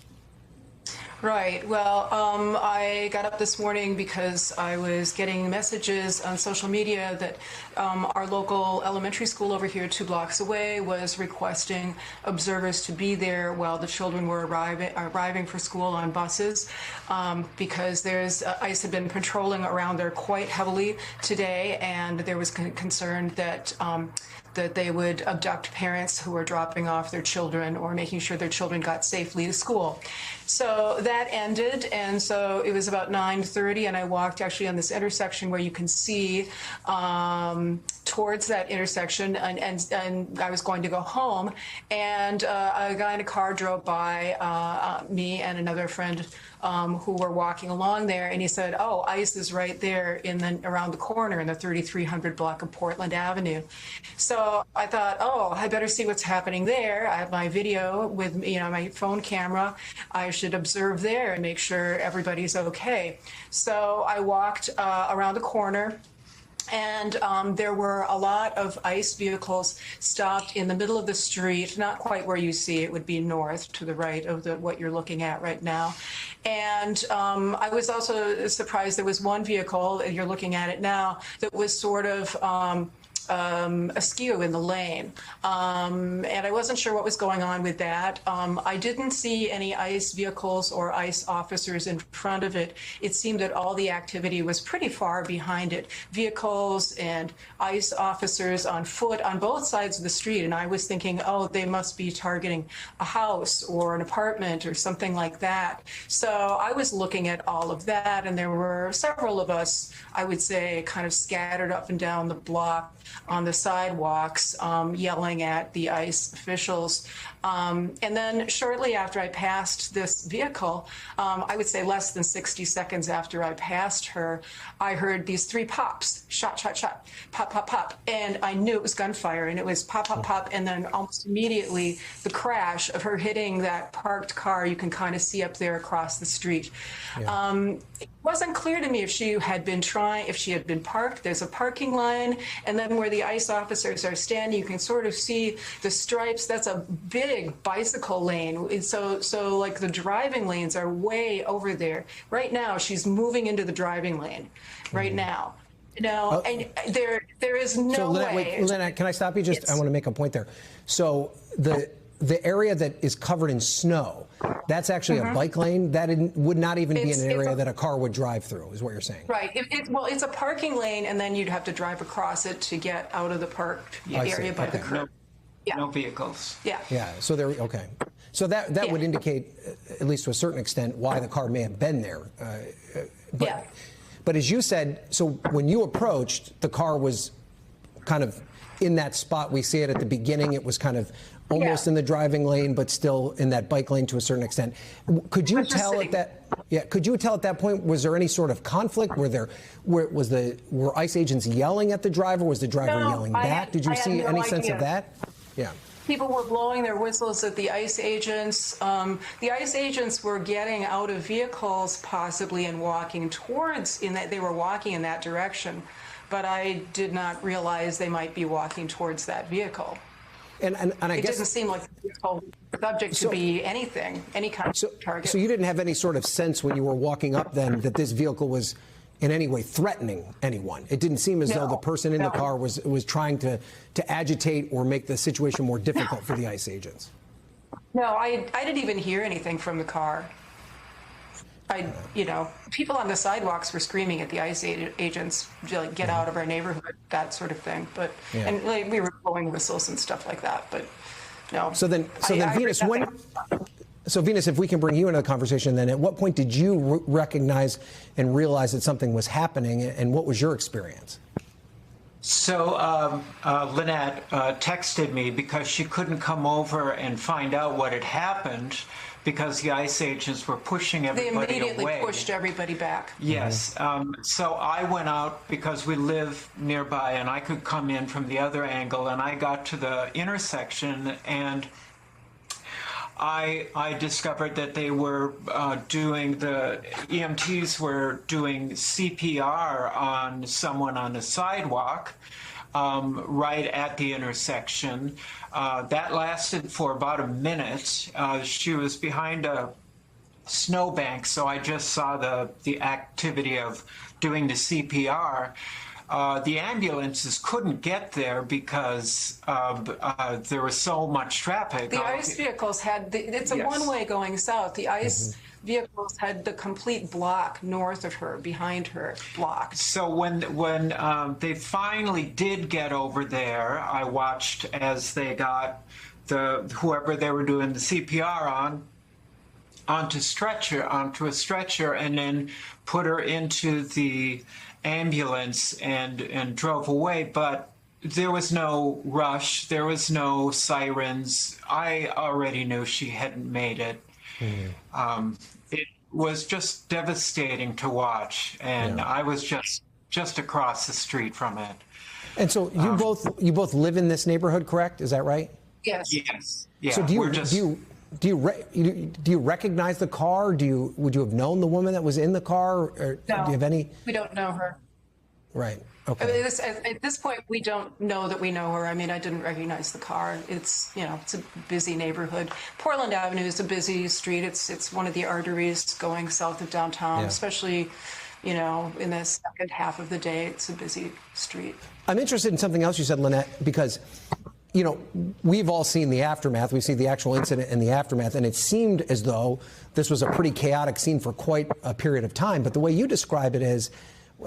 Right. Well, I got up this morning because I was getting messages on social media that our local elementary school over here 2 blocks away was requesting observers to be there while the children were arriving for school on buses because ICE had been patrolling around there quite heavily today, and there was concern that that they would abduct parents who were dropping off their children or making sure their children got safely to school. So that ended, and so it was about 9:30, and I walked actually on this intersection where you can see towards that intersection, and I was going to go home, and a guy in a car drove by me and another friend who were walking along there, and he said, "Oh, ICE is right there around the corner in the 3300 block of Portland Avenue." So I thought, oh, I better see what's happening there. I have my video with my phone camera. I should observe there and make sure everybody's okay. So I walked around the corner, and there were a lot of ICE vehicles stopped in the middle of the street, not quite where you see it would be north to the right of what you're looking at right now. And I was also surprised there was one vehicle, you're looking at it now, that was sort of askew in the lane. And I wasn't sure what was going on with that. I didn't see any ICE vehicles or ICE officers in front of it. It seemed that all the activity was pretty far behind it. Vehicles and ICE officers on foot on both sides of the street. And I was thinking, oh, they must be targeting a house or an apartment or something like that. So I was looking at all of that, and there were several of us, I would say, kind of scattered up and down the block. on the sidewalks, yelling at the ICE officials. And then shortly after I passed this vehicle, I would say less than 60 seconds after I passed her, I heard these 3 pops, shot, shot, shot, pop, pop, pop. And I knew it was gunfire, and it was pop, pop, pop. And then almost immediately the crash of her hitting that parked car, you can kind of see up there across the street. Yeah. It wasn't clear to me if she had been parked. There's a parking line, and then where the ICE officers are standing, you can sort of see the stripes. That's a big bicycle lane. So like the driving lanes are way over there. Right now, she's moving into the driving lane. Right now. No, and there is no way. Wait, Lynette, can I stop you? I want to make a point there. So the area that is covered in snow, that's actually a bike lane. That would not even be an area that a car would drive through, is what you're saying. Right. Well, it's a parking lane, and then you'd have to drive across it to get out of the parked area by the curb. No vehicles. Yeah. Yeah. So okay. So that would indicate, at least to a certain extent, why the car may have been there. But as you said, so when you approached, the car was kind of in that spot. We see it at the beginning. It was kind of almost in the driving lane, but still in that bike lane to a certain extent. Could you tell at that? Yeah. Could you tell at that point, was there any sort of conflict? Were ICE agents yelling at the driver? Was the driver yelling back? Did you see any sense of that? Yeah. People were blowing their whistles at the ICE agents. The ICE agents were getting out of vehicles possibly and walking towards, they were walking in that direction, but I did not realize they might be walking towards that vehicle. And I it guess didn't seem like the whole subject to be anything, any kind of target. So you didn't have any sort of sense when you were walking up then that this vehicle was in any way threatening anyone? It didn't seem as though the person in the car was trying to agitate or make the situation more difficult for the ICE agents. No, I didn't even hear anything from the car. People on the sidewalks were screaming at the ICE agents, like, get out of our neighborhood, that sort of thing. But and like, we were blowing whistles and stuff like that. But no. So then, Venus, So Venus, if we can bring you into the conversation, then at what point did you recognize and realize that something was happening, and what was your experience? So Lynette texted me because she couldn't come over and find out what had happened because the ICE agents were pushing everybody away. They immediately pushed everybody back. Yes. So I went out because we live nearby and I could come in from the other angle, and I got to the intersection and I discovered that they were the EMTs were doing CPR on someone on the sidewalk right at the intersection. That lasted for about a minute. She was behind a snowbank, so I just saw the activity of doing the CPR. The ambulances couldn't get there because there was so much traffic. The ICE vehicles it's a one-way going south. The ICE vehicles had the complete block north of her, behind her, blocked. So when they finally did get over there, I watched as they got whoever they were doing the CPR on onto a stretcher, and then put her into the ambulance and drove away. But there was no rush, there was no sirens. I already knew she hadn't made it. It was just devastating to watch, and I was just across the street from it. And so you both live in this neighborhood, correct? Is that right? Yes. Yeah. So do you recognize the car? Would you have known the woman that was in the car? Or no, do you have any? We don't know her. Right. Okay. At this point, we don't know that we know her. I mean, I didn't recognize the car. It's it's a busy neighborhood. Portland Avenue is a busy street. It's one of the arteries going south of downtown, especially in the second half of the day. It's a busy street. I'm interested in something else you said, Lynette, because we've all seen the aftermath. We see the actual incident and the aftermath, and it seemed as though this was a pretty chaotic scene for quite a period of time. But the way you describe it is,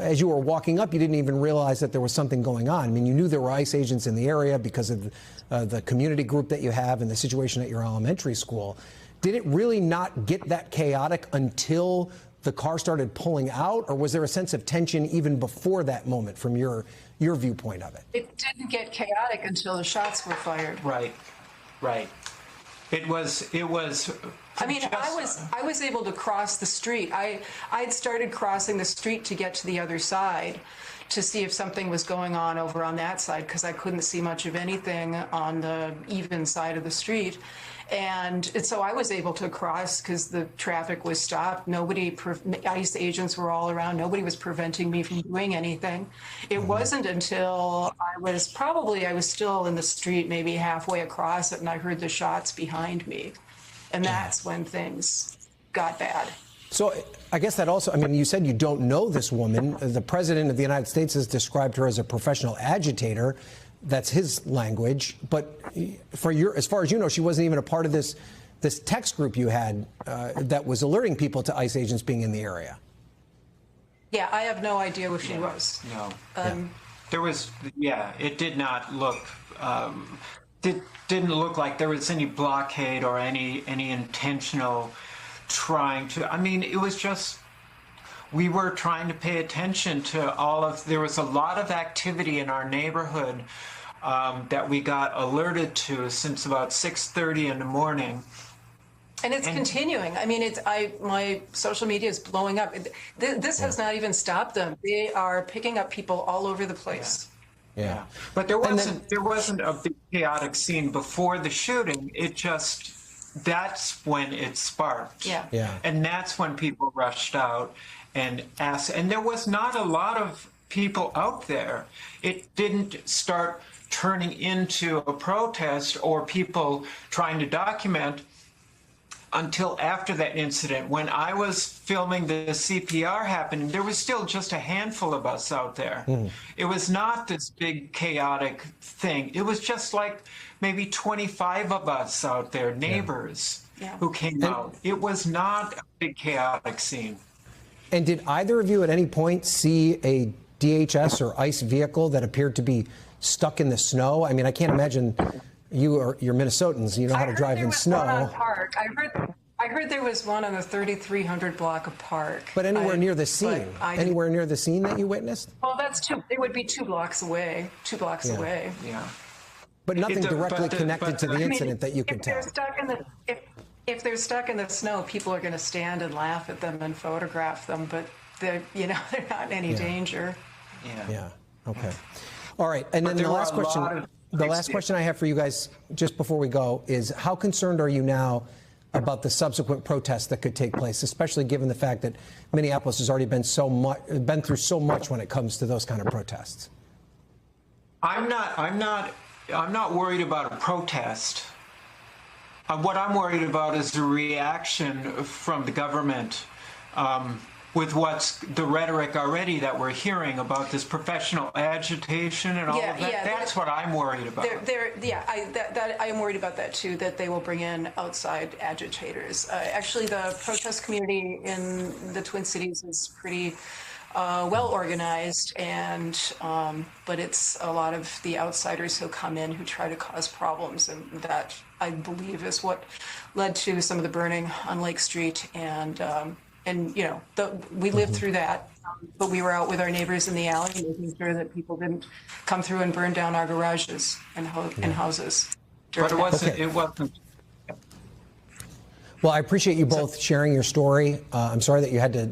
as you were walking up, you didn't even realize that there was something going on. I mean, you knew there were ICE agents in the area because of the community group that you have and the situation at your elementary school. Did it really not get that chaotic until the car started pulling out, or was there a sense of tension even before that moment from your viewpoint of it? It didn't get chaotic until the shots were fired. Right. It was. I mean, I was able to cross the street. I'd started crossing the street to get to the other side to see if something was going on over on that side, because I couldn't see much of anything on the even side of the street. And so I was able to cross because the traffic was stopped. ICE agents were all around. Nobody was preventing me from doing anything. It wasn't until I was still in the street, maybe halfway across it, and I heard the shots behind me. And that's when things got bad. So I guess that also, I mean, you said you don't know this woman. The president of the United States has described her as a professional agitator. That's his language. But as far as you know, she wasn't even a part of this text group you had that was alerting people to ICE agents being in the area. Yeah, I have no idea where she was. No. There was, it did not look, didn't look like there was any blockade or any intentional trying to, I mean, it was just, we were trying to pay attention to there was a lot of activity in our neighborhood that we got alerted to since about 6:30 in the morning. And it's continuing. I mean, my social media is blowing up. This has not even stopped them. They are picking up people all over the place. Yeah. But there wasn't a big chaotic scene before the shooting. That's when it sparked. Yeah. And that's when people rushed out and asked. And there was not a lot of people out there. It didn't start turning into a protest or people trying to document until after that incident. When I was filming the CPR happening, there was still just a handful of us out there. It was not this big chaotic thing. It was just like maybe 25 of us out there, neighbors who came out. It was not a big chaotic scene. And did either of you at any point see a DHS or ICE vehicle that appeared to be stuck in the snow? I mean, I can't imagine you're Minnesotans, you know how to drive in snow. I heard there was one on the 3300 block of Park. But anywhere near the scene? Anywhere near the scene that you witnessed? Well, it would be 2 blocks away. 2 blocks away. Yeah. But nothing directly connected to the incident that you could tell. If they're stuck in the snow, people are going to stand and laugh at them and photograph them, but they're not in any danger. Yeah. Okay. All right. And then the last question I have for you guys just before we go is, how concerned are you now about the subsequent protests that could take place, especially given the fact that Minneapolis has already been through so much when it comes to those kind of protests? I'm not worried about a protest. What I'm worried about is the reaction from the government with what's the rhetoric already that we're hearing about this professional agitation and all of that. That's what I'm worried about. I am worried about that too, that they will bring in outside agitators. Actually, the protest community in the Twin Cities is pretty well organized, but it's a lot of the outsiders who come in who try to cause problems, and that, I believe, is what led to some of the burning on Lake Street. And we lived through that, but we were out with our neighbors in the alley, making sure that people didn't come through and burn down our garages and houses. But it wasn't. Well, I appreciate you both sharing your story. I'm sorry that you had to.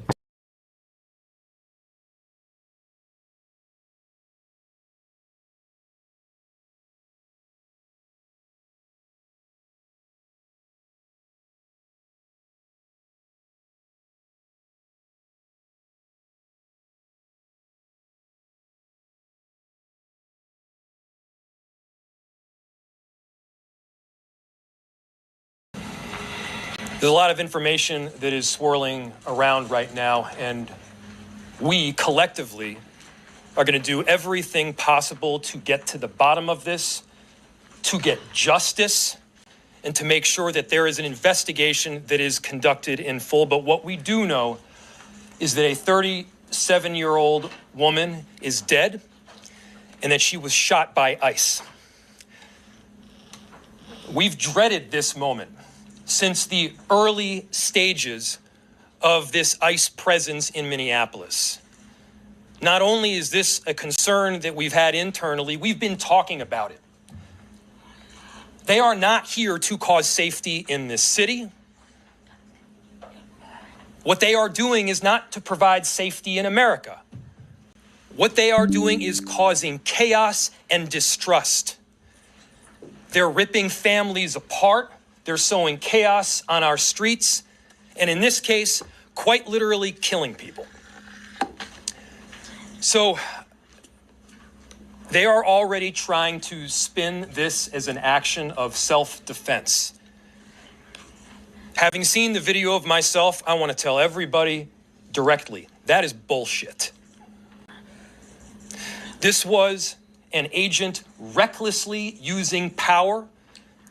There's a lot of information that is swirling around right now, and we collectively are going to do everything possible to get to the bottom of this, to get justice, and to make sure that there is an investigation that is conducted in full. But what we do know is that a 37-year-old woman is dead and that she was shot by ICE. We've dreaded this moment since the early stages of this ICE presence in Minneapolis. Not only is this a concern that we've had internally, we've been talking about it. They are not here to cause safety in this city. What they are doing is not to provide safety in America. What they are doing is causing chaos and distrust. They're ripping families apart. They're sowing chaos on our streets. And in this case, quite literally killing people. So they are already trying to spin this as an action of self-defense. Having seen the video of myself, I want to tell everybody directly, that is bullshit. This was an agent recklessly using power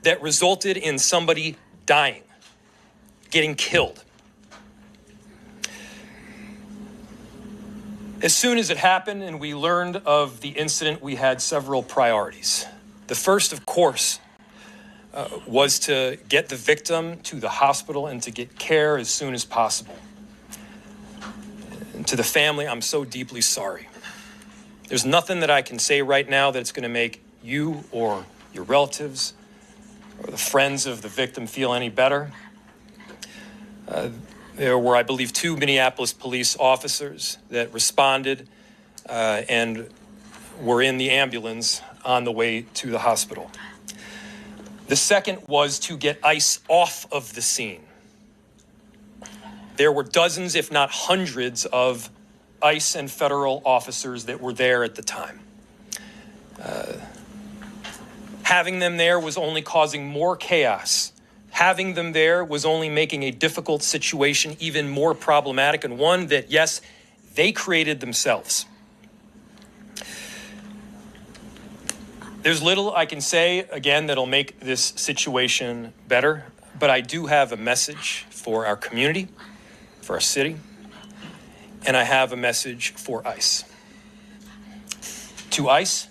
that resulted in somebody dying, getting killed. As soon as it happened and we learned of the incident, we had several priorities. The first, of course, was to get the victim to the hospital and to get care as soon as possible. And to the family, I'm so deeply sorry. There's nothing that I can say right now that's going to make you or your relatives or the friends of the victim feel any better. There were, I believe, 2 Minneapolis police officers that responded and were in the ambulance on the way to the hospital. The second was to get ICE off of the scene. There were dozens, if not hundreds, of ICE and federal officers that were there at the time. Having them there was only causing more chaos. Having them there was only making a difficult situation even more problematic, and one that, yes, they created themselves. There's little I can say, again, that'll make this situation better, but I do have a message for our community, for our city, and I have a message for ICE. To ICE,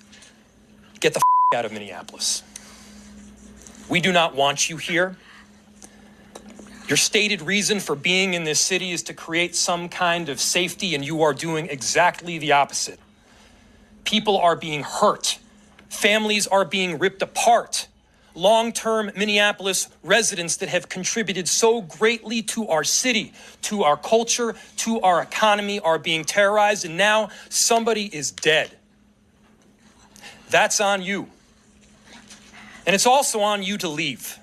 get the out of Minneapolis. We do not want you here. Your stated reason for being in this city is to create some kind of safety, and you are doing exactly the opposite. People are being hurt. Families are being ripped apart. Long-term Minneapolis residents that have contributed so greatly to our city, to our culture, to our economy are being terrorized, and now somebody is dead. That's on you. And it's also on you to leave.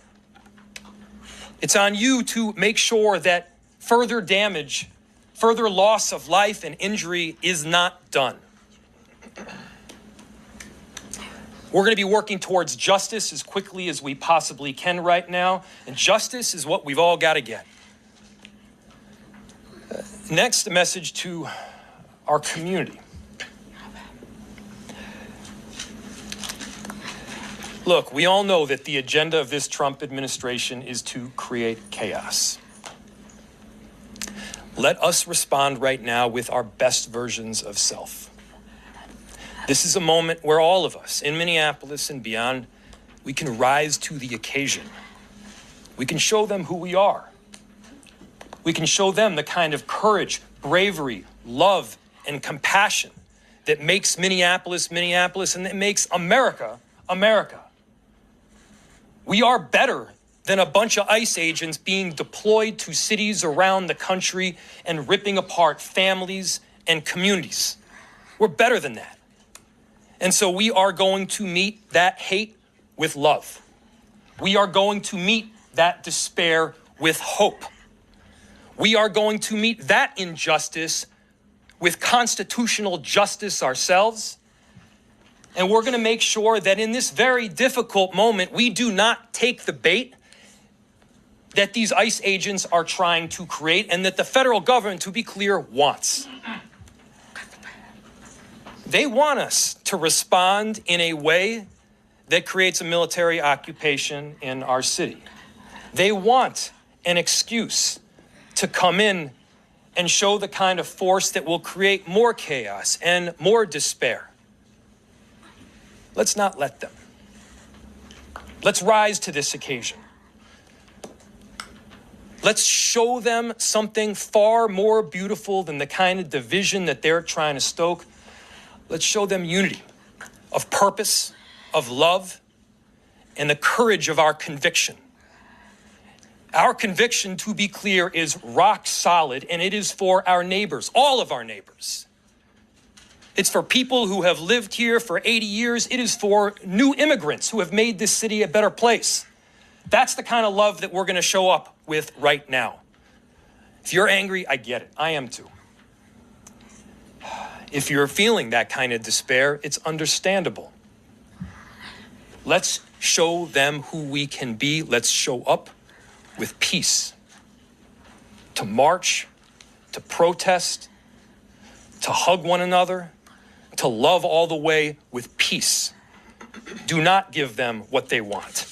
It's on you to make sure that further damage, further loss of life and injury is not done. We're going to be working towards justice as quickly as we possibly can right now, and justice is what we've all got to get. Next, a message to our community. Look, we all know that the agenda of this Trump administration is to create chaos. Let us respond right now with our best versions of self. This is a moment where all of us in Minneapolis and beyond, we can rise to the occasion. We can show them who we are. We can show them the kind of courage, bravery, love, and compassion that makes Minneapolis, Minneapolis, and that makes America, America. We are better than a bunch of ICE agents being deployed to cities around the country and ripping apart families and communities. We're better than that. And so we are going to meet that hate with love. We are going to meet that despair with hope. We are going to meet that injustice with constitutional justice ourselves. And we're going to make sure that in this very difficult moment, we do not take the bait that these ICE agents are trying to create and that the federal government, to be clear, wants. They want us to respond in a way that creates a military occupation in our city. They want an excuse to come in and show the kind of force that will create more chaos and more despair. Let's not let them. Let's rise to this occasion. Let's show them something far more beautiful than the kind of division that they're trying to stoke. Let's show them unity of purpose, of love, and the courage of our conviction. Our conviction, to be clear, is rock solid, and it is for our neighbors, all of our neighbors. It's for people who have lived here for 80 years. It is for new immigrants who have made this city a better place. That's the kind of love that we're going to show up with right now. If you're angry, I get it. I am too. If you're feeling that kind of despair, it's understandable. Let's show them who we can be. Let's show up with peace. To march, to protest, to hug one another, to love all the way with peace. Do not give them what they want.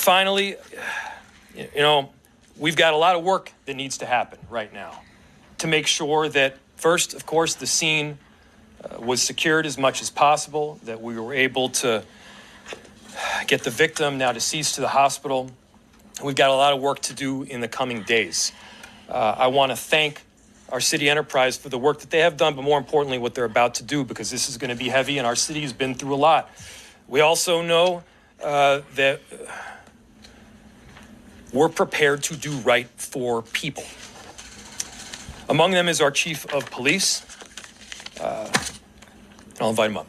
Finally, we've got a lot of work that needs to happen right now to make sure that, first, of course, the scene was secured as much as possible, that we were able to get the victim, now deceased, to the hospital. We've got a lot of work to do in the coming days. I want to thank our city enterprise for the work that they have done, but more importantly, what they're about to do, because this is going to be heavy and our city has been through a lot. We also know that we're prepared to do right for people. Among them is our chief of police. I'll invite him up.